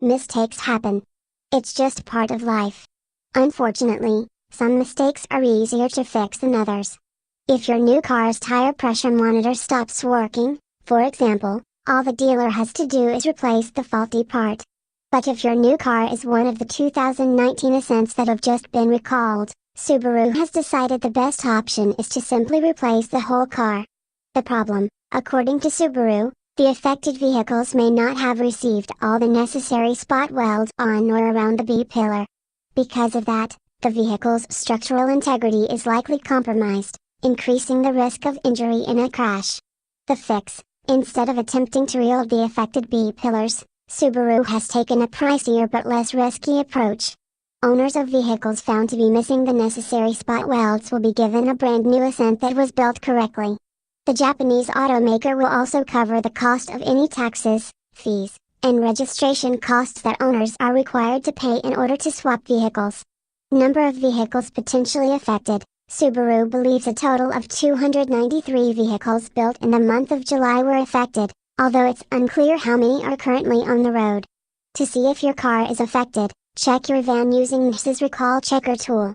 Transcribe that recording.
Mistakes happen. It's just part of life. Unfortunately, some mistakes are easier to fix than others. If your new car's tire pressure monitor stops working, for example, all the dealer has to do is replace the faulty part. But if your new car is one of the 2019 Ascents that have just been recalled, Subaru has decided the best option is to simply replace the whole car. The problem, according to Subaru, the affected vehicles may not have received all the necessary spot welds on or around the B-pillar. Because of that, the vehicle's structural integrity is likely compromised, increasing the risk of injury in a crash. The fix: instead of attempting to rebuild the affected B-pillars, Subaru has taken a pricier but less risky approach. Owners of vehicles found to be missing the necessary spot welds will be given a brand new Ascent that was built correctly. The Japanese automaker will also cover the cost of any taxes, fees, and registration costs that owners are required to pay in order to swap vehicles. Number of vehicles potentially affected: Subaru believes a total of 293 vehicles built in the month of July were affected, although it's unclear how many are currently on the road. To see if your car is affected, check your van using NHTSA's Recall Checker tool.